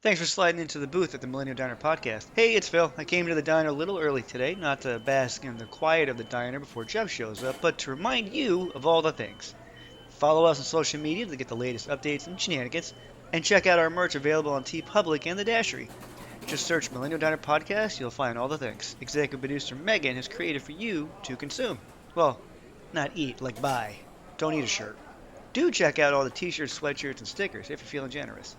Thanks for sliding into the booth at the Millennial Diner podcast. Hey, it's Phil. I came to the diner a little early today, not to bask in the quiet of the diner before Jeff shows up, but to remind you of all the things. Follow us on social media to get the latest updates and shenanigans, and check out our merch available on TeePublic and the Dashery. Just search Millennial Diner Podcast, you'll find all the things executive producer Megan has created for you to consume. Well, not eat, like buy. Don't eat a shirt. Do check out all the t-shirts, sweatshirts, and stickers if you're feeling generous.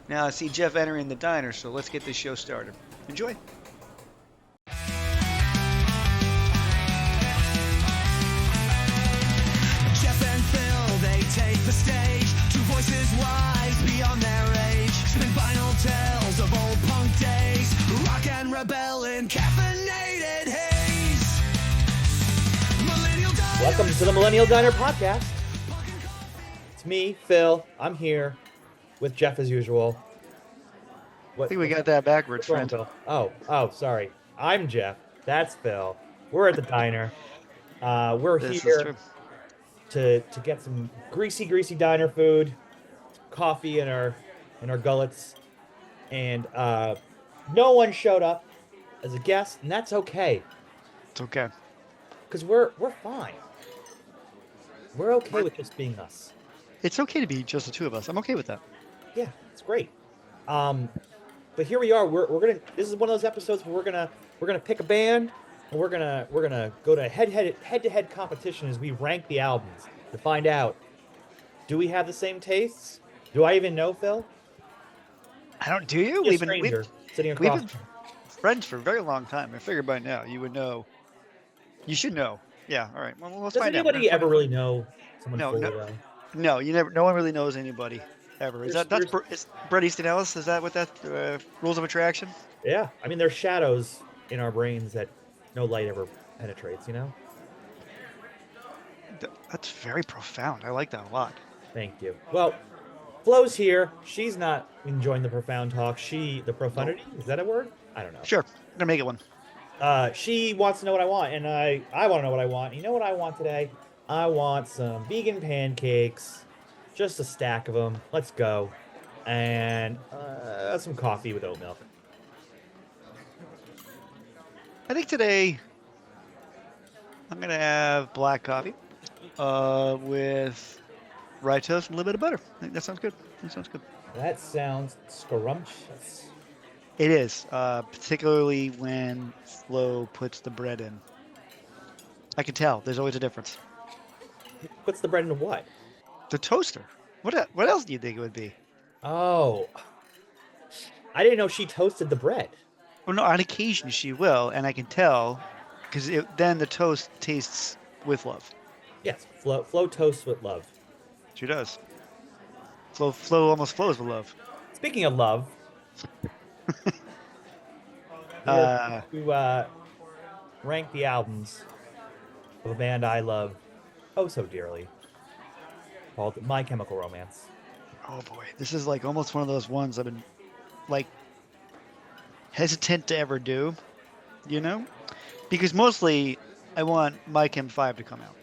Now I see Jeff entering the diner, so let's get this show started. Enjoy. Jeff and Phil, they take the stage. Two voices wise beyond their age. Spin vinyl tales of old punk days. Rock and rebel in caffeinated haze. Millennial Diner. Welcome to the Millennial Diner podcast. It's me, Phil. I'm here with Jeff as usual. I think we got that backwards, friend. Phil? Oh, sorry. I'm Jeff. That's Phil. We're at the diner. We're This is here true. to get some greasy diner food, coffee in our gullets, and no one showed up as a guest, and that's okay It's okay. because we're fine. We're okay with just being us. It's okay to be just the two of us. I'm okay with that. Yeah, it's great. But here we are. We're gonna. This is one of those episodes where we're gonna pick a band, and we're gonna go to head-to-head competition as we rank the albums to find out, do we have the same tastes? Do I even know Phil? I don't. Do you? Be a We've stranger sitting we've across. been friends for a very long time. I figured by now you would know. You should know. Yeah. All right. Well, let's Does find out. anybody ever really know someone No, fully no. well? No, you never. No one really knows anybody ever. Is that's is Bret Easton Ellis? Is that what that rules of attraction? Yeah, I mean, there's shadows in our brains that no light ever penetrates. You know. That's very profound. I like that a lot. Thank you. Well, Flo's here. She's not enjoying the profound talk. The profundity, is that a word? I don't know. Sure, I'm gonna make it one. She wants to know what I want, and I want to know what I want. You know what I want today? I want some vegan pancakes, just a stack of them. Let's go. And some coffee with oat milk. I think today I'm gonna have black coffee with rye toast and a little bit of butter. I think that sounds good. That sounds good. That sounds scrumptious. It is, particularly when Flo puts the bread in. I can tell. There's always a difference. Puts the bread into what? The toaster. What else do you think it would be? Oh, I didn't know she toasted the bread. Well, no, on occasion she will, and I can tell because then the toast tastes with love. Yes, Flo toasts with love. She does. Flo almost flows with love. Speaking of love, to rank the albums of a band I love oh so dearly, called My Chemical Romance. Oh boy, this is like almost one of those ones I've been like hesitant to ever do, you know, because mostly I want My Chem 5 to come out,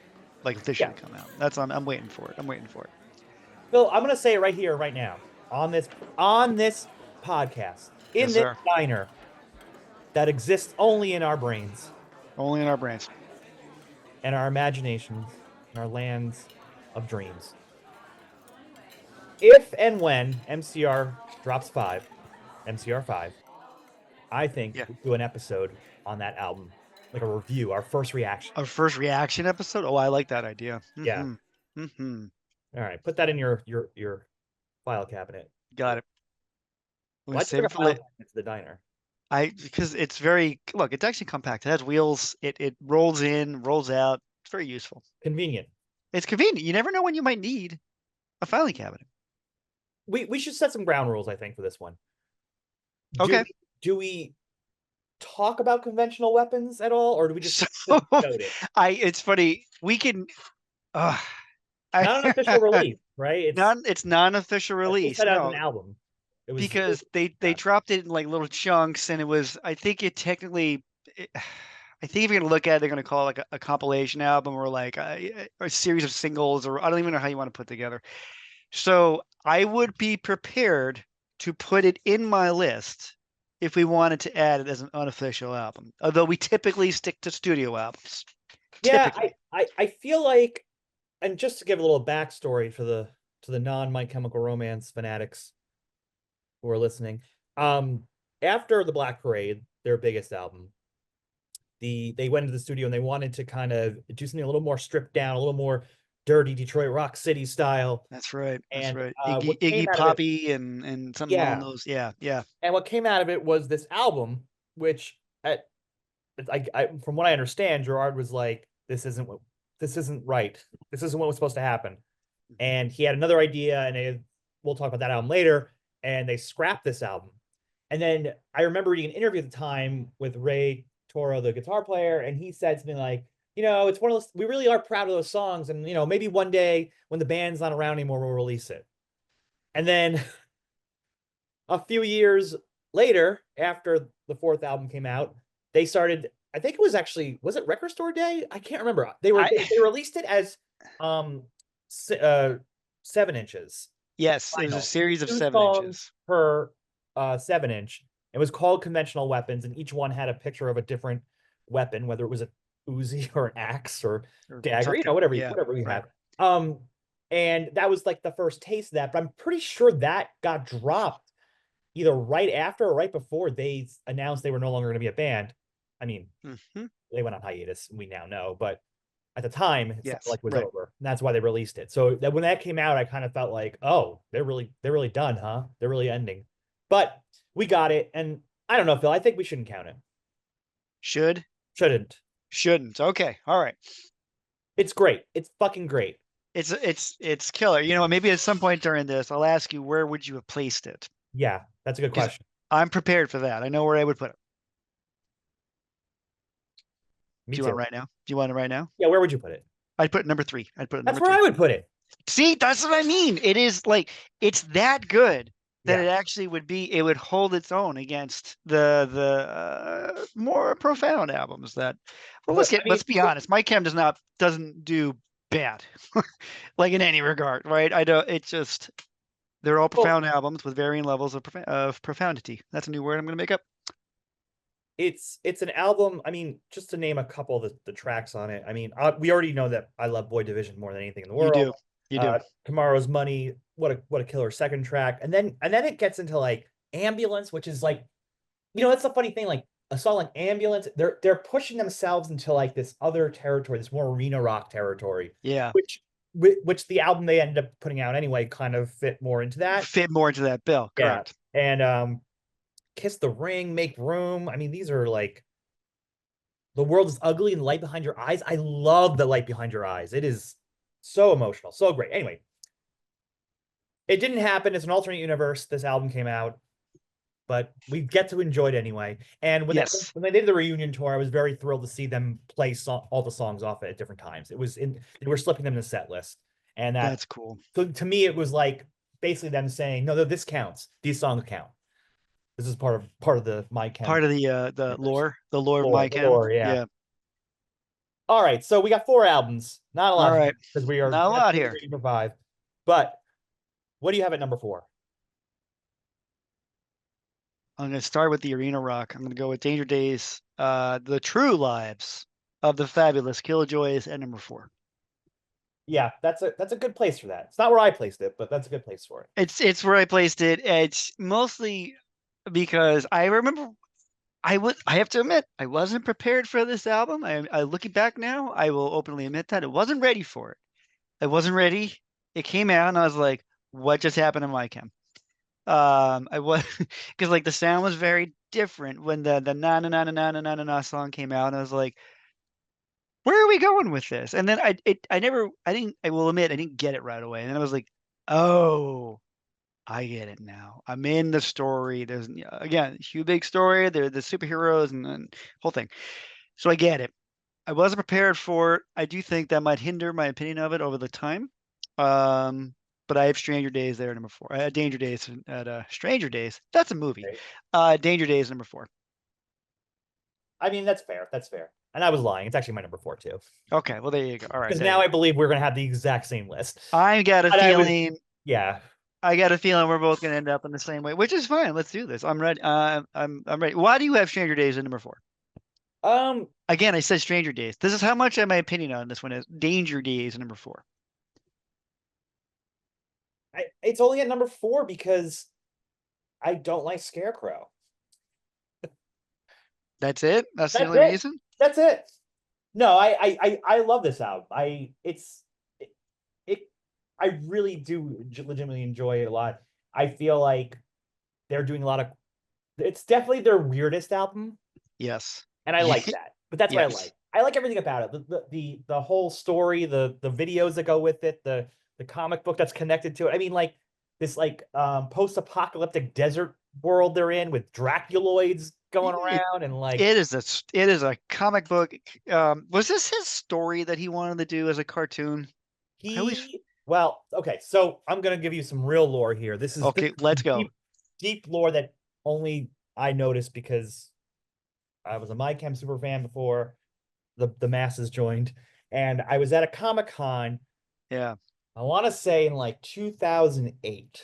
like officially come out. I'm waiting for it. I'm waiting for it. Phil, I'm gonna say it right here, right now, on this podcast, in Yes, this sir. diner that exists only in our brains Only in our brains. and our imaginations and our lands of dreams. If and when MCR drops MCR 5, I think Yeah. we'll do an episode on that album, like a review, our first reaction. Our first reaction episode. Oh, I like that idea. Yeah. Mm-hmm. All right, put that in your file cabinet. Got it. We're gonna Let's save bring a it for file later. cabinet to the diner. Because it's it's actually compact. It has wheels. It rolls in, rolls out. It's very useful. Convenient. It's convenient. You never know when you might need a filing cabinet. We should set some ground rules, I think, for this one. Okay. Do we talk about conventional weapons at all, or do we just So, note it? it's funny. We can. Not an official release, right? It's non-official release. Set out No, an album. It was because they dropped it in like little chunks, and it was. I think it technically. I think if you're gonna look at it, they're gonna call it like a compilation album or like a series of singles, or I don't even know how you want to put together. So I would be prepared to put it in my list if we wanted to add it as an unofficial album. Although we typically stick to studio albums. Yeah, Typically. I feel like, and just to give a little backstory for the non My Chemical Romance fanatics who are listening, after the Black Parade, their biggest album, they went into the studio and they wanted to kind of do something a little more stripped down, a little more dirty Detroit Rock City style. That's right. That's And right. Iggy what came Iggy out of it, Poppy and something along yeah, those. Yeah, yeah. and what came out of it was this album, which from what I understand, Gerard was like, this isn't right. This isn't what was supposed to happen. And he had another idea, and we'll talk about that album later. And they scrapped this album. And then I remember reading an interview at the time with Ray Toro, the guitar player, and he said something like, it's one of those, we really are proud of those songs, and maybe one day when the band's not around anymore, we'll release it. And then a few years later, after the fourth album came out, they started. I think it was actually, was it Record Store Day? I can't remember. They released it as um 7 inches Yes, it was a vinyl, series of two 7 inches. songs per 7 inch. It was called Conventional Weapons, and each one had a picture of a different weapon, whether it was a Uzi or an axe or Or dagger, something. whatever Yeah, whatever you right. had. And that was like the first taste of that, but I'm pretty sure that got dropped either right after or right before they announced they were no longer going to be a band. I mean, Hmm. they went on hiatus, we now know, but at the time it sounded Yes, like it was right. over. And that's why they released it. So that when that came out, I kind of felt like, oh, they're really done, huh? They're really ending. But we got it, and I don't know, Phil. I think we shouldn't count it. Should, Shouldn't. shouldn't. Okay, all right. It's great. It's fucking great. It's killer. Maybe at some point during this, I'll ask you where would you have placed it? Yeah, that's a good Because question. I'm prepared for that. I know where I would put it. Me Do you want it too. right now? Do you want it right now? Yeah, where would you put it? I'd put it number 3. I'd put it That's number where I 3. would put it. See, that's what I mean. It is like it's that good that Yeah. it actually would be. It would hold its own against the more profound albums that. Well, But I mean, let's be honest. My Chem doesn't do bad, like in any regard, right? I don't. It's just they're all well, profound albums with varying levels of profundity. That's a new word I'm going to make up. it's an album. I mean, just to name a couple of the tracks on it. I mean, we already know that I love Boy Division more than anything in the You world. do, you do. Tomorrow's Money, what a killer second track. And then it gets into like Ambulance, which is like, that's the funny thing. Like a song like Ambulance, they're pushing themselves into like this other territory, this more arena rock territory, Yeah, which the album they ended up putting out anyway kind of fit more into that. fit more into that bill. Yeah. Correct. And Kiss the Ring, Make Room. I mean, these are like The World is Ugly and Light Behind Your Eyes. I love The Light Behind Your Eyes. It is so emotional, so great. Anyway, it didn't happen. It's an alternate universe. This album came out, but we get to enjoy it anyway. And Yes, when they did the reunion tour, I was very thrilled to see them play all the songs off at different times. They were slipping them in the set list, and that, that's cool. so to me it was like basically them saying, no, this counts. These songs count. This is part of the My Chem Part of the universe. the lore of Lore, my the Chem. lore, yeah. Yeah. All right, so we got 4 albums. Not a All lot right. because we are Not a lot here. ready for 5. But what do you have at number 4? I'm going to start with the arena rock. I'm going to go with Danger Days, the true lives of the fabulous Killjoys at number 4. Yeah, that's a good place for that. It's not where I placed it, but that's a good place for it. It's where I placed it. It's mostly because I remember I have to admit I wasn't prepared for this album. I looking back now, I will openly admit that I wasn't ready for it. I wasn't ready. It came out and I was like, what just happened to my Chem? I was because like the sound was very different when the na na na na na na na na song came out, and I was like, where are we going with this? And then I will admit I didn't get it right away. And then I was like, oh, I get it now. I'm in the story. There's again, huge big story. They're the superheroes and whole thing. So I get it. I wasn't prepared for it. I do think that might hinder my opinion of it over the time. But I have Stranger Days there, number 4. Danger Days at Stranger Days. That's a movie. Danger Days, number 4. I mean, that's fair. That's fair. And I was lying. It's actually my number 4 too. Okay, well there you go. All right. Because now I believe we're gonna have the exact same list. I got a But feeling. yeah. I got a feeling we're both gonna end up in the same way, which is fine. Let's do this. I'm ready. I'm ready. Why do you have Stranger Days at number four? Um, Again, I said Stranger Days. This is how much my opinion on this one is. Danger Days at number four. it's only at number 4 because I don't like Scarecrow. That's it. That's the That's only it. reason. That's it. No, I love this album. It, it I really do legitimately enjoy it a lot. I feel like they're doing a lot of it's definitely their weirdest album, Yes. and I like that. But that's what I Yes. like. I like everything about it. The whole story, the videos that go with it, the comic book that's connected to it. I mean, like this post-apocalyptic desert world they're in with Draculoids going It, around and like it is a comic book. Was this his story that he wanted to do as a cartoon? I always okay, so I'm gonna give you some real lore here. This okay. Let's is go. deep lore that only I noticed because I was a My Chem super fan before the masses joined, and I was at a Comic Con. Yeah. I want to say in like 2008,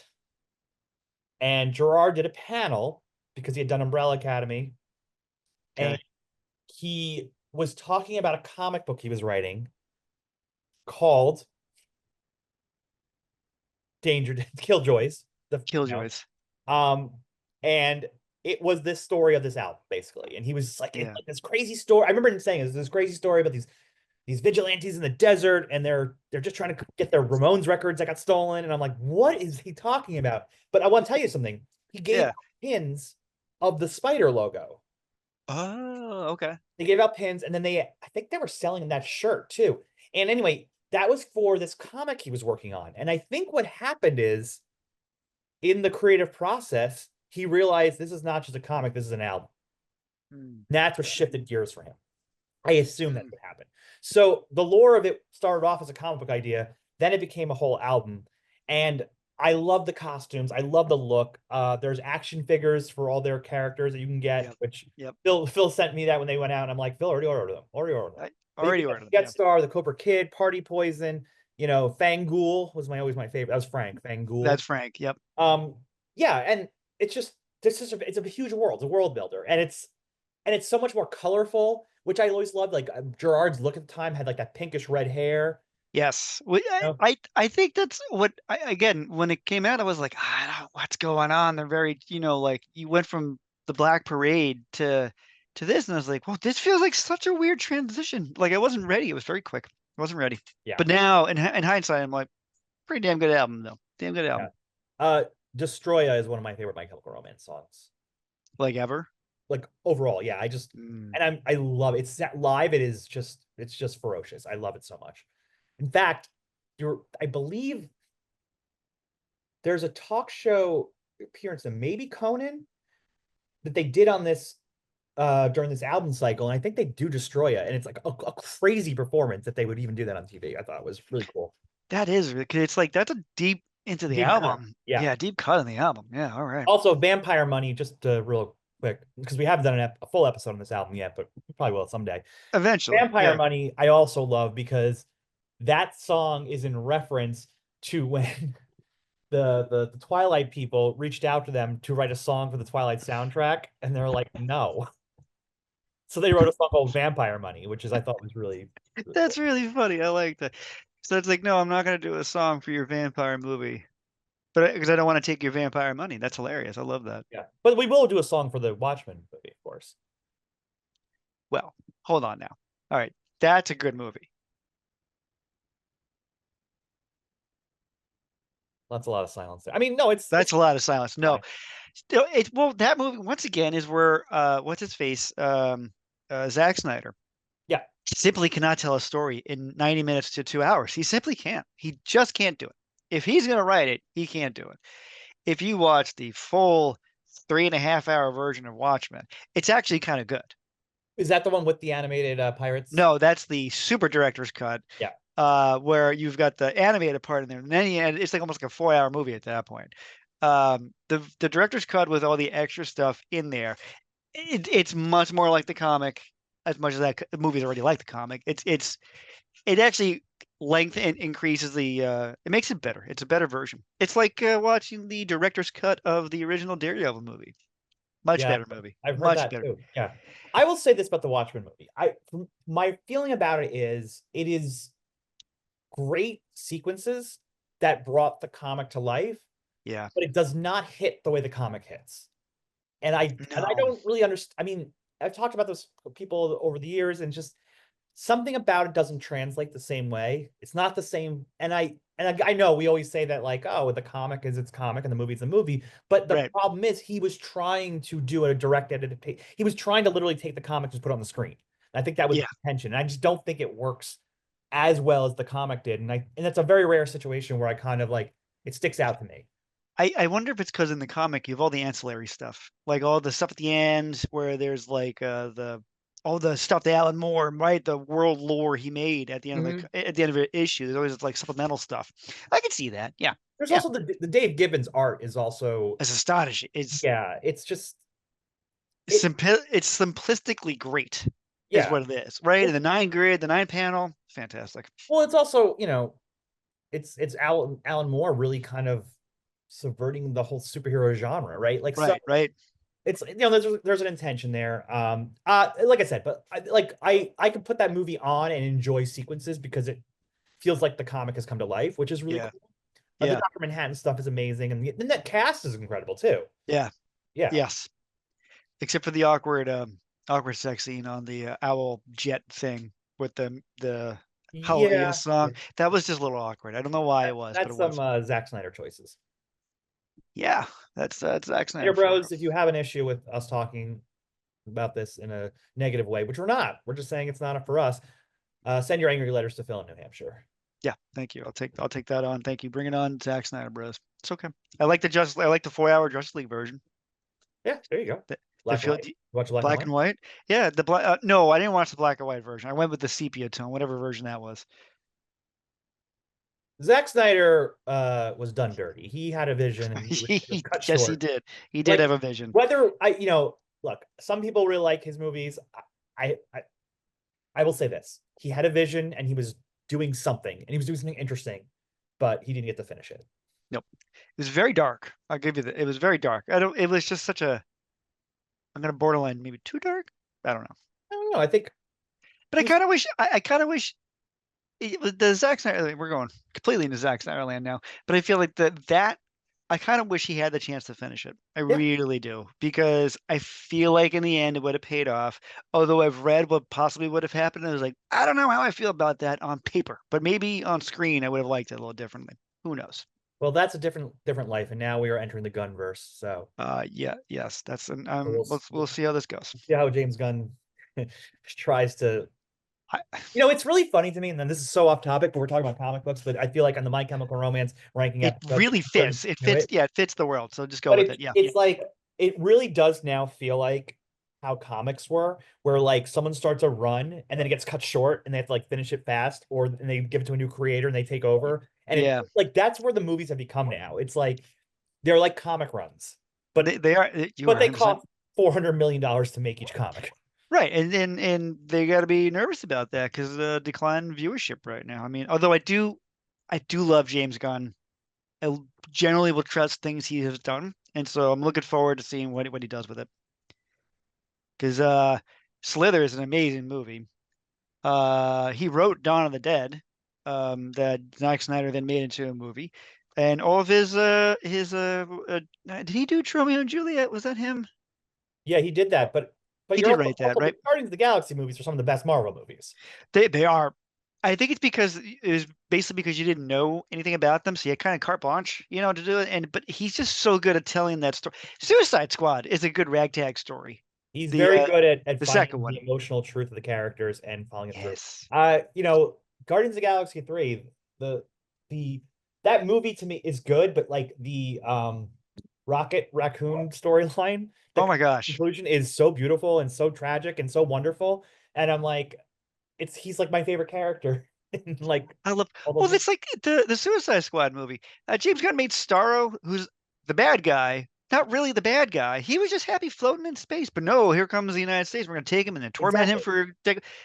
and Gerard did a panel because he had done Umbrella Academy, and Okay. he was talking about a comic book he was writing called Danger Killjoys. Killjoys. Um, and it was this story of this album, basically. And he was like, it's Yeah. like this crazy story. I remember him saying it's this crazy story about these vigilantes in the desert, and they're just trying to get their Ramones records that got stolen. And I'm like, what is he talking about? But I want to tell you something. He gave Yeah. out pins of the spider logo. Oh, okay. They gave out pins, and then I think they were selling that shirt too. And anyway, that was for this comic he was working on. And I think what happened is in the creative process, he realized this is not just a comic, this is an album. Hmm. And that's what shifted gears for him. I assume that's Hmm. what happened. So the lore of it started off as a comic book idea, then it became a whole album. And I love the costumes. I love the look. There's action figures for all their characters that you can get, Yep. which Yep. Phil sent me that when they went out, and I'm like, Phil, already ordered them. Already ordered them. I But you already get ordered them. Jet Yeah. Star, the Cobra Kid, Party Poison, Fangool was my always my favorite. That was Frank, Fangool. That's Frank. Yep. Um, yeah, and it's just it's a huge world, it's a world builder, and it's so much more colorful, which I always loved. Like Gerard's look at the time had like that pinkish red hair. Yes. You know? I think that's what again, when it came out, I was like, I don't know what's going on. They're very, like you went from the Black Parade to this, and I was like, well, this feels like such a weird transition. Like I wasn't ready. It was very quick. I wasn't ready. Yeah, But now, in hindsight, I'm like, pretty damn good album though. Damn good yeah. album. Uh, Destroya is one of my favorite My Chemical Romance songs. Like ever. Like overall, yeah, Mm. and I love it. It's live. It's just ferocious. I love it so much. In fact, I believe there's a talk show appearance that maybe Conan that they did on this during this album cycle, and I think they do Destroy It, and it's like a crazy performance that they would even do that on TV. I thought it was really cool. That is because it's like that's a deep into the Deep cut. album. Yeah. Yeah, deep cut in the album. Yeah, all right. Also, Vampire Money, just real quick, because we haven't done a full episode on this album yet, but we probably will someday. Eventually. Vampire Yeah. Money, I also love because that song is in reference to when the Twilight people reached out to them to write a song for the Twilight soundtrack, and they're like, no. So they wrote a song called Vampire Money, which is I thought was really, really That's cool. really funny. I like that. So it's like, no, I'm not gonna do a song for your vampire movie, but because I don't want to take your vampire money. That's hilarious. I love that. Yeah. But we will do a song for the Watchmen movie, of course. Well, hold on now. All right, that's a good movie. That's a lot of silence there. I mean, no, That's a lot of silence. No, fine. still, well, that movie once again is where what's his face, Zack Snyder Yeah. simply cannot tell a story in 90 minutes to 2 hours. He simply can't. He just can't do it. If he's gonna write it, he can't do it. If you watch the full 3.5 hour version of Watchmen, it's actually kind of good. Is that the one with the animated pirates? No, that's the super director's cut, Yeah. where you've got the animated part in there, and then it's like almost like a 4 hour movie at that point. The director's cut with all the extra stuff in there, it's much more like the comic, as much as that movie's already like the comic. It's it actually length and increases the it makes it better. It's a better version. It's like watching the director's cut of the original Daredevil movie. Much Yeah, better movie. I've heard Much that better. too. Yeah. I will say this about the Watchmen movie. My feeling about it is great sequences that brought the comic to life, Yeah. but it does not hit the way the comic hits. And I No. don't really understand. I mean, I've talked about this with people over the years, and just something about it doesn't translate the same way. It's not the same. And I know we always say that, like, oh, the comic is its comic and the movie's the movie. But the Right. problem is he was trying to do a direct edit. He was trying to literally take the comic and put it on the screen. I think that was the Yeah. intention. And I just don't think it works as well as the comic did. And that's a very rare situation where I kind of like it sticks out to me. I wonder if it's because in the comic you have all the ancillary stuff, like all the stuff at the end where there's like the all the stuff that Alan Moore, right? The world lore he made at the end of Mhm. at the end of an issue. There's always like supplemental stuff. I can see that. Yeah. There's Yeah. also the Dave Gibbons art is also, It's astonishing. It's yeah, it's just it it's simplistically great, is yeah. what it is, right? And the 9 grid, the 9 panel, fantastic. Well, it's also, it's Alan Moore really kind of subverting the whole superhero genre, right? Like, so Right, right. it's, there's an intention there. Like I said, but I could put that movie on and enjoy sequences because it feels like the comic has come to life, which is really Yeah, cool. The yeah, Dr. Manhattan stuff is amazing, and then that cast is incredible too. yeah, Yeah. yes. Except for the awkward sex scene on the owl jet thing with the Hallelujah Yeah. song. That was just a little awkward. I don't know why it was, but That's it some was. Zack Snyder choices. Yeah, that's Zack Dear Snyder for you. bros, if you have an issue with us talking about this in a negative way, which we're not, we're just saying it's not for us, send your angry letters to Phil in New Hampshire. Yeah, thank you. I'll take that on. Thank you. Bring it on, Zack Snyder Bros. It's okay. I like the 4 hour Justice League version. Yeah, there you go. The Black and feel white. Watch black and black white. and white. Yeah, the black. No, I didn't watch the black and white version. I went with the sepia tone, whatever version that was. Zack Snyder was done dirty. He had a vision and he was cut Yes, he short. did. He did Like, have a vision. whether look, some people really like his movies. I I, I will say this: he had a vision and he was doing something, and he was doing something interesting, but he didn't get to finish it. Nope. It was very dark. I'll give you that. It was very dark. I don't. It was just such a. I'm gonna borderline maybe too dark. I don't know. I don't know. I think But I he was, kind of wish. I kind of wish the Zack Snyder. We're going completely into Zack Snyder land now. But I feel like that. I kind of wish he had the chance to finish it. I yeah. really do because I feel like in the end it would have paid off. Although I've read what possibly would have happened, I was like, I don't know how I feel about that on paper, but maybe on screen I would have liked it a little differently. Who knows? Well, that's a different life, and now we are entering the Gunverse. So Yeah, yes, that's an we'll we'll see how this goes. see how James Gunn tries to. I, It's really funny to me, and then this is so off topic, but we're talking about comic books. But I feel like on the My Chemical Romance ranking it episode, really fits. It fits. Yeah, it fits the world. So just go but with it's it. Yeah, yeah, it's like it really does now feel like how comics were, where like someone starts a run and then it gets cut short and they have to like finish it fast, or and they give it to a new creator and they take over. And it yeah. like that's where the movies have become now. It's like they're like comic runs, but They are. You are they 100% cost $400 million to make each comic. right, and they got to be nervous about that because the decline in viewership right now. I mean, although I do love James Gunn. I generally will trust things he has done, and so I'm looking forward to seeing what he does with it. Because Slither is an amazing movie. He wrote Dawn of the Dead, that Zack Snyder then made into a movie, and all of did he do Romeo and Juliet? Was that him? Yeah, he did that, but He you're did write that, also the right? Guardians of the Galaxy movies are some of the best Marvel movies. They are. I think it's because it was basically because you didn't know anything about them, so you had kind of carte blanche, to do it. But he's just so good at telling that story. Suicide Squad is a good ragtag story. He's The very good at the second finding one, the emotional truth of the characters and following it through. yes. Guardians of the Galaxy 3, the the that movie to me is good, but like the Rocket Raccoon storyline, Oh the my gosh, conclusion is so beautiful and so tragic and so wonderful. And I'm like, he's like my favorite character in like I love. all those Well, movies. it's like the Suicide Squad movie. James Gunn made Starro, who's the bad guy, not really the bad guy. He was just happy floating in space. But no, here comes the United States. We're going to take him and then torment him Exactly. for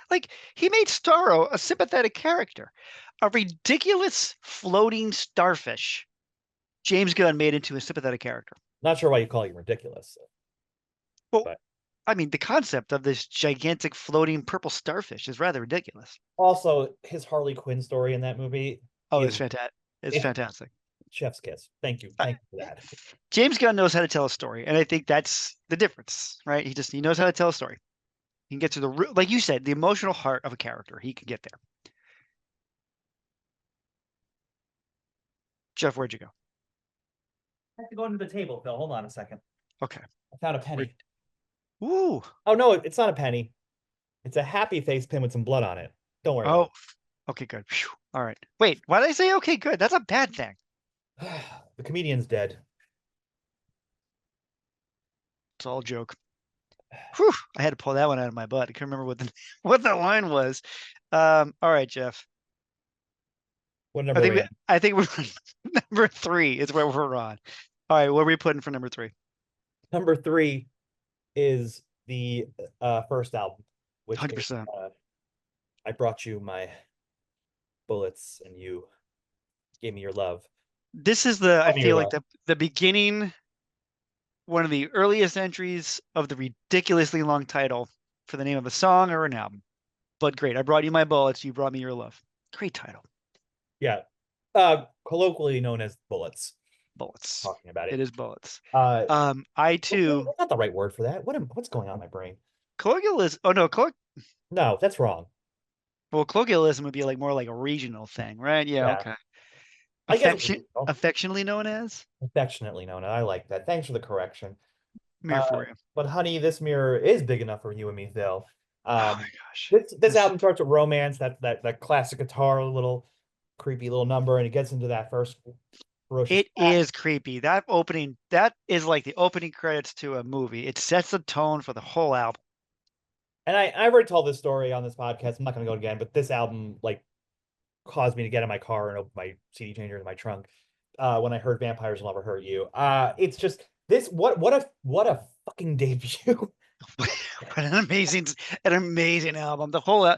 like he made Starro a sympathetic character, a ridiculous floating starfish. James Gunn made into a sympathetic character. Not sure why you call him ridiculous, Well, but I mean, the concept of this gigantic floating purple starfish is rather ridiculous. also his Harley Quinn story in that movie Oh, it's is fantastic. It's it's fantastic. chef's kiss. Thank you. Uh, Thank you for that. James Gunn knows how to tell a story, and I think that's the difference, right? He knows how to tell a story. He can get to the like you said, the emotional heart of a character. He can get there. Jeff, where'd you go? I have to go under the table, Phil. Hold on a second. Okay. I found a penny. Ooh. Oh no, it's not a penny. It's a happy face pin with some blood on it. Don't worry about Oh. Okay. Good. Phew. All right. Wait. Why did I say okay? Good. That's a bad thing. it. The comedian's dead. It's all a joke. Whew. I had to pull that one out of my butt. I couldn't remember what the what the line was. All right, Jeff. What I number are think we we, on? I think we're number three is where we're on. All right. What are we putting for number three? Number three is the first album, which is 100%. I brought you my bullets and you gave me your love. This is the I Love me your feel like love. the beginning, one of the earliest entries of the ridiculously long title for the name of a song or an album. But great. I brought you my bullets. You brought me your love. Great title. Yeah. Colloquially known as bullets. Bullets. Talking about It it. is bullets. Uh, I too. What's not the right word for that? What's going on in my brain? Colloquialism. Oh no, No, that's wrong. well, colloquialism would be like more like a regional thing, right? Yeah. Yeah, Okay. I guess Affectionately known as affectionately known. I like that. Thanks for the correction. mirror for you. But honey, this mirror is big enough for you and me, Phil. Oh my Um, gosh. this This album starts with romance, that classic guitar, little creepy little number, and it gets into that first ferocious it attack. is creepy. That opening, that is like the opening credits to a movie. It sets the tone for the whole album. And I've already told this story on this podcast. I'm not gonna go again, but this album like caused me to get in my car and open my CD changer in my trunk when I heard Vampires Will Never Hurt You. It's just this what a fucking debut. What an amazing album. The whole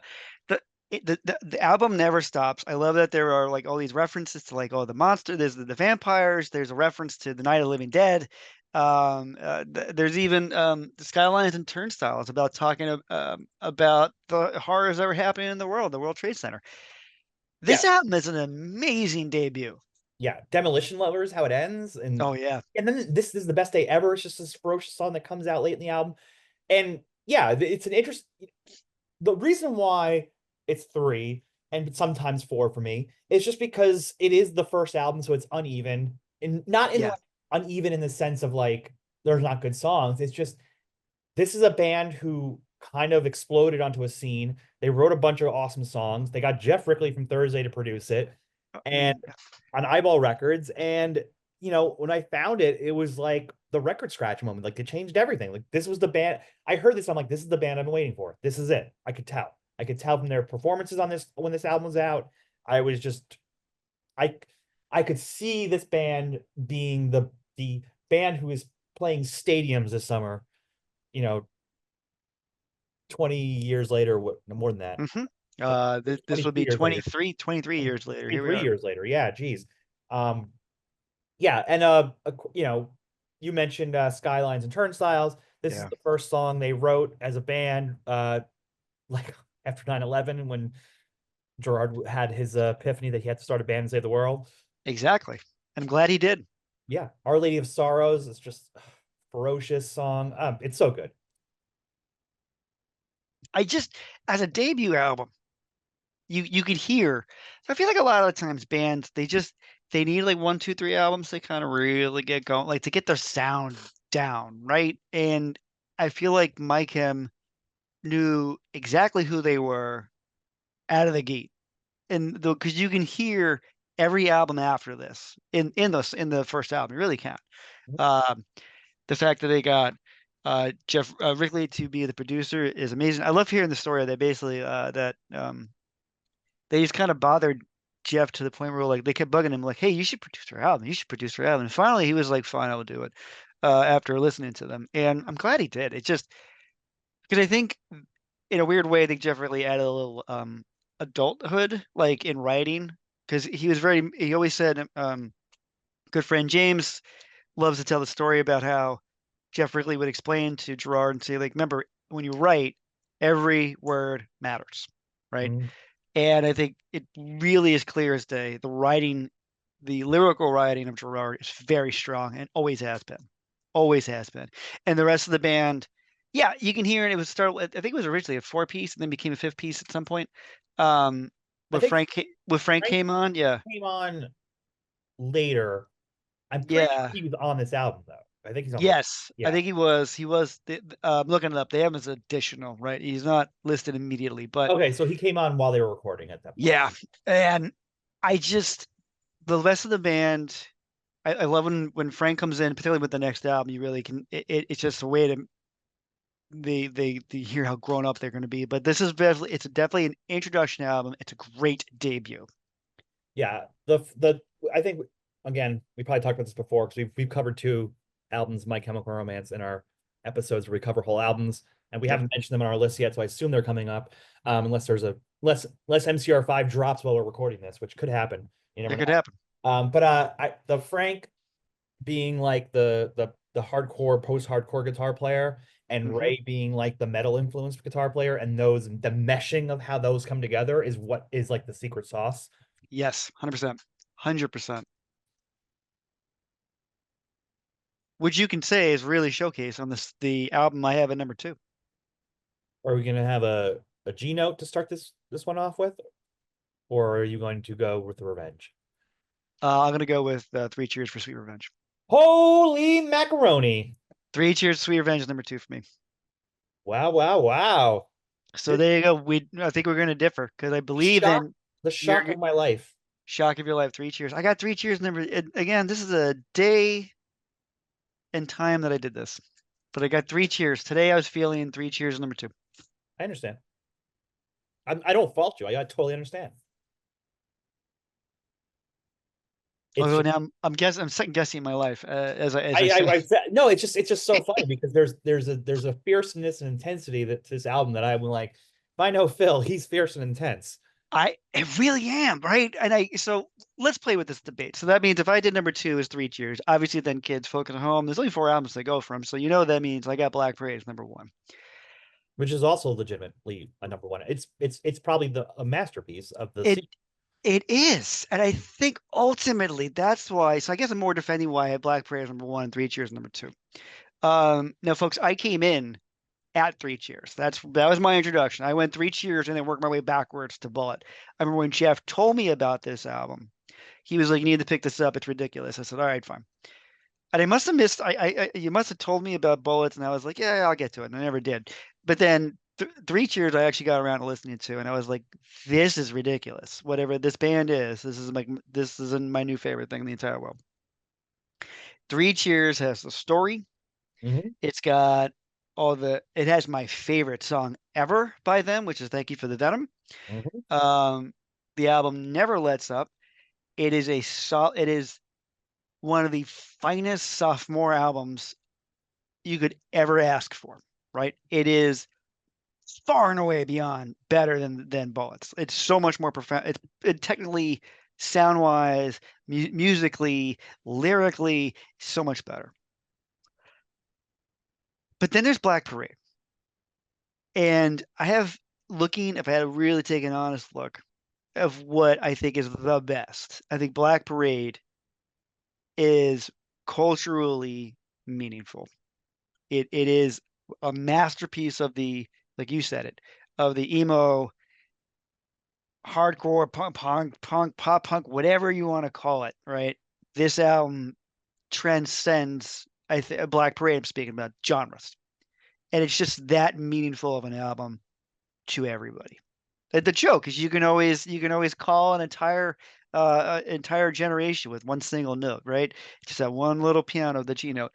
the the album never stops. I love that there are like all these references to like the monster. There's the vampires. There's a reference to the Night of the Living Dead. There's even the Skylines and Turnstiles about talking about the horrors that were happening in the World Trade Center. Yeah, This album is an amazing debut. yeah. Demolition Lovers, how it ends, Oh yeah, and then this is the best day ever. It's just this ferocious song that comes out late in the album, and yeah, it's an interest. The reason why it's three and sometimes four for me is just because it is the first album, so it's uneven and not in yeah. like uneven in the sense of like there's not good songs. It's just this is a band who kind of exploded onto a scene. They wrote a bunch of awesome songs. They got Jeff Rickley from Thursday to produce it, and Yeah. on Eyeball Records. And when I found it, it was like the record scratch moment. Like it changed everything. Like this was the band. I heard this. I'm like, this is the band I've been waiting for. This is it. I could tell. I could tell from their performances on this when this album was out. I was just, I, I could see this band being the band who is playing stadiums this summer. You know, 20 years later, what? No more than that. hmm Tw- this will 23 be years later. 23 years later. Here we 23 are. years later. Yeah, geez. Um, yeah, and you mentioned Skylines and Turnstiles. This is Yeah, the first song they wrote as a band, like after 9/11 when Gerard had his epiphany that he had to start a band and save the world. exactly. I'm glad he did. Yeah, Our Lady of Sorrows is just a ferocious song. It's so good. I just, as a debut album, you could hear. So I feel like a lot of the times bands they need like one, two, three albums to kind of really get going, like to get their sound down, right? And I feel like Mike M knew exactly who they were out of the gate, and because you can hear every album after this in the first album, you really can. Um, the fact that they got Jeff Rickley to be the producer is amazing. I love hearing the story that basically that they just kind of bothered Jeff to the point where like they kept bugging him like, "Hey, you should produce our album. You should produce our album." And finally, he was like, "Fine, I'll do it." after listening to them, and I'm glad he did. It just because I think in a weird way, I think Jeff really added a little adulthood, like in writing, because he always said, good friend James loves to tell the story about how Jeff Wrigley would explain to Gerard and say, like, remember, when you write, every word matters, right? Mhm. And I think it really is clear as day. The lyrical writing of Gerard is very strong and always has been. Always has been. And the rest of the band, yeah, you can hear it. It was I think it was originally a four piece and then became a fifth piece at some point. Um, I think when Frank Frank came on, yeah. came on later. I'm pretty sure Yeah. he was on this album though. I think he's on the Yes, I yeah. think he was. I'm looking it up. They have him as additional, right? He's not listed immediately, but Okay, so he came on while they were recording at that point. yeah. And I just the rest of the band, I love when Frank comes in, particularly with the next album. You really can. It's just a way to they hear how grown up they're going to be. But this is definitely definitely an introduction album. It's a great debut. Yeah, the I think again we probably talked about this before because we've covered two albums, My Chemical Romance, in our episodes where we cover whole albums, and we Yep, haven't mentioned them on our list yet, so I assume they're coming up. Unless there's a less MCR5 drops while we're recording this, which could happen. You never it could know. happen. But the Frank being like the hardcore post-hardcore guitar player and Hmm. Ray being like the metal influenced guitar player, and those the meshing of how those come together is what is like the secret sauce. Yes, 100%, 100%. Which you can say is really showcased on the album I have at number two. Are we gonna have a G note to start this one off with, or are you going to go with the Revenge? I'm gonna go with Three Cheers for Sweet Revenge. Holy macaroni! Three Cheers, Sweet Revenge, number two for me. Wow, wow, wow! So This there you go. I think we're going to differ because I believe shock, in the your shock of my life. shock of your life. Three Cheers. I got Three Cheers number. Again, this is a day and time that I did this, but I got Three Cheers today. I was feeling Three Cheers number two. I understand. I don't fault you. I totally understand. It's Although just now I'm second guessing my life as I say. I no, it's just so funny because there's a fierceness and intensity that to this album that I'm like, if I know Phil, he's fierce and intense. I really am, right? And so let's play with this debate. So that means if I did number two is Three Cheers, obviously then kids focus at home. There's only four albums to go from, so that means I got Black Parade as number one. Which is also legitimately a number one. It's probably a masterpiece of the It sequel. it is, and I think ultimately that's why. So I guess I'm more defending why I had Black Parade as number one and Three Cheers number two. Now, folks, I came in at Three Cheers. That was my introduction. I went Three Cheers and then worked my way backwards to Bullet. I remember when Jeff told me about this album, he was like, "You need to pick this up. It's ridiculous." I said, "All right, fine." And I must have missed. You must have told me about Bullets, and I was like, "Yeah, I'll get to it," and I never did. But then Three Cheers, I actually got around to listening to, and I was like, "This is ridiculous. Whatever this band is, this is my new favorite thing in the entire world." Three Cheers has the story. Mhm, It's got it has my favorite song ever by them, which is Thank You for the Denim. mhm. Um, the album never lets up. It is one of the finest sophomore albums you could ever ask for, right? It is far and away beyond better than Bullets. It's so much more profound. Technically, sound wise, musically, lyrically, so much better. But then there's Black Parade. And if I had to really take an honest look of what I think is the best, I think Black Parade is culturally meaningful. It is a masterpiece of like you said it, of the emo, hardcore, punk, pop punk, whatever you want to call it, right? This album transcends, Black Parade, I'm speaking about genres. And it's just that meaningful of an album to everybody. The joke is you can always call an entire generation with one single note, right? Just that one little piano, the G note.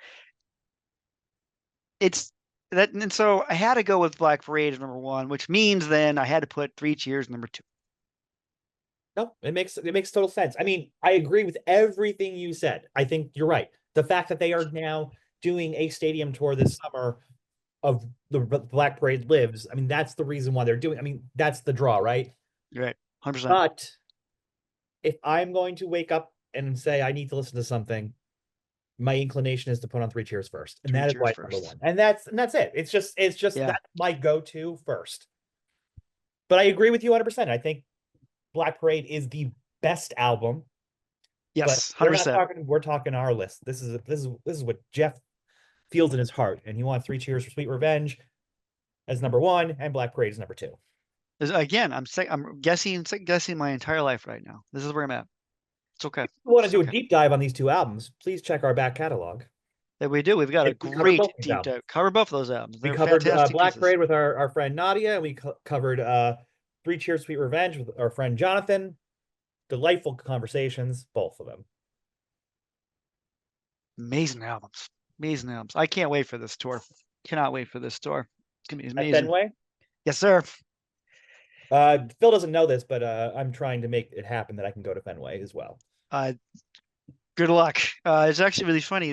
It's that, and so I had to go with Black Parade as number one, which means then I had to put Three Cheers number two. No, it makes total sense. I mean, I agree with everything you said. I think you're right. The fact that they are now doing a stadium tour this summer of the Black Parade Lives. I mean, that's the reason why they're doing. I mean, that's the draw, right? You're right. 100%. But if I'm going to wake up and say I need to listen to something, my inclination is to put on Three Cheers first, and Three that is Cheers why it's first. number one. And that's it. It's just Yeah. that's my go-to first. But I agree with you 100%. I think Black Parade is the best album. Yes, But 100%. we're talking our list. This is what Jeff feels in his heart, and he wants Three Cheers for Sweet Revenge as number one, and Black Parade is number two. Again, I'm guessing my entire life right now. This is where I'm at. It's okay. If you want to It's do a okay. deep dive on these two albums, please check our back catalog. Yeah, we do. We've got a We covered great both these deep albums. dive. Cover both of those albums. We They're covered fantastic Black pieces. Parade with our friend Nadia, and we covered Three Cheers Sweet Revenge with our friend Jonathan. Delightful conversations, both of them. Amazing albums. Amazing albums. I can't wait for this tour. Cannot wait for this tour. It's gonna be At amazing. Fenway. Yes, sir. Phil doesn't know this, but I'm trying to make it happen that I can go to Fenway as well. Good luck. It's actually really funny.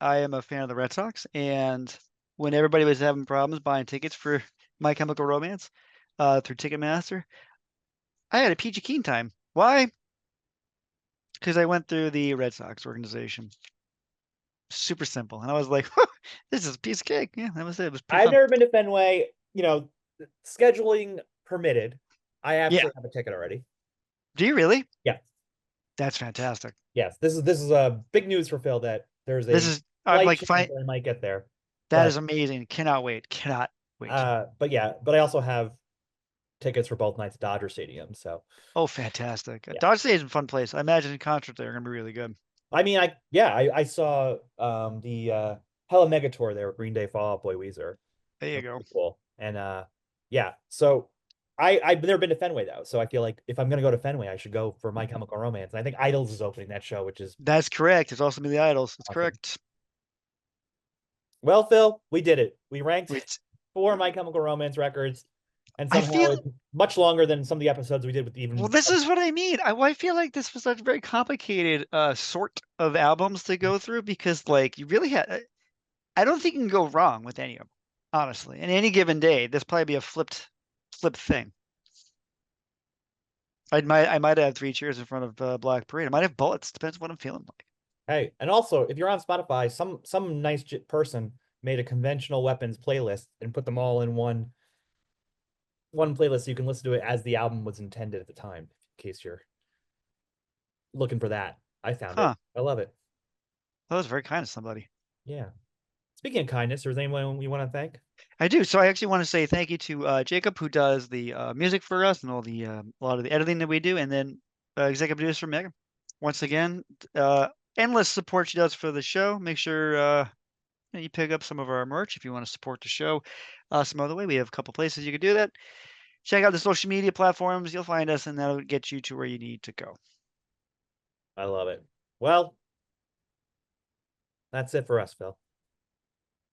I am a fan of the Red Sox, and when everybody was having problems buying tickets for My Chemical Romance through Ticketmaster, I had a peachy keen time. Why? Because I went through the Red Sox organization. Super simple, and I was like, "This is a piece of cake." Yeah, that was it. It was pretty I've fun. never been to Fenway. You know, scheduling permitted. I actually have a ticket already. Do you really? Yeah. That's fantastic. Yes, this is a big news for Phil that there's a This is slight like chance fine. that I might get there. That but, is amazing. Cannot wait. Cannot wait. But yeah, but I also have tickets for both nights at Dodger Stadium. So Oh, fantastic. Yeah. Dodge Stadium's a fun place. I imagine the concerts there are gonna be really good. I mean, I saw the Hella Mega Tour there with Green Day, Fall Out Boy, Weezer. There you go. Cool. And yeah, so I've never been to Fenway though, so I feel like if I'm gonna go to Fenway, I should go for My Chemical Romance. And I think Idols is opening that show, which is That's correct. It's also be the Idols. That's Awesome. correct. well, Phil, we did it. We ranked Wait, 4 My Chemical Romance records, and I somehow feel- it's much longer than some of the episodes we did with even. well, this is what I mean. I feel like this was a very complicated sort of albums to go through because like you really had. I don't think you can go wrong with any of them, honestly. In any given day, this probably be a flipped thing. I might have Three Cheers in front of Black Parade. I might have Bullets. Depends what I'm feeling like. Hey, and also if you're on Spotify, some nice person made a conventional weapons playlist and put them all in one playlist so you can listen to it as the album was intended at the time, in case you're looking for that. I found it. I love it. That was very kind of somebody. Yeah. Speaking of kindness, is there anyone you want to thank? I do. So I actually want to say thank you to Jacob, who does the music for us and all the a lot of the editing that we do, and then executive producer Megan. Once again, endless support she does for the show. Make sure you pick up some of our merch if you want to support the show some other way. We have a couple places you can do that. Check out the social media platforms. You'll find us, and that'll get you to where you need to go. I love it. Well, that's it for us, Phil.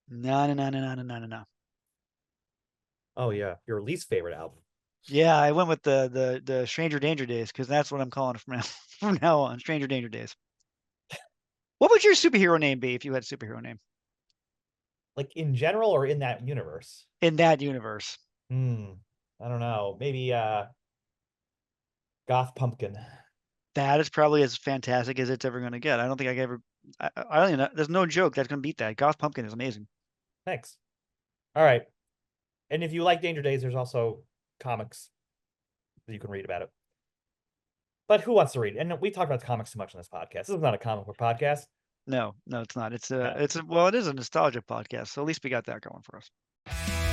No. Oh yeah, your least favorite album. Yeah, I went with the Stranger Danger Days because that's what I'm calling it from now on. Stranger Danger Days. What would your superhero name be if you had a superhero name? Like in general or in that universe? In that universe. I don't know. Maybe Goth Pumpkin. That is probably as fantastic as it's ever going to get. I don't think I ever. I don't even know. There's no joke that's going to beat that. Goth Pumpkin is amazing. Thanks. All right. And if you like Danger Days, there's also comics that you can read about it. But who wants to read? And we talk about comics too much on this podcast. This is not a comic book podcast. No, it's not. It's a well, it is a nostalgia podcast. So at least we got that going for us.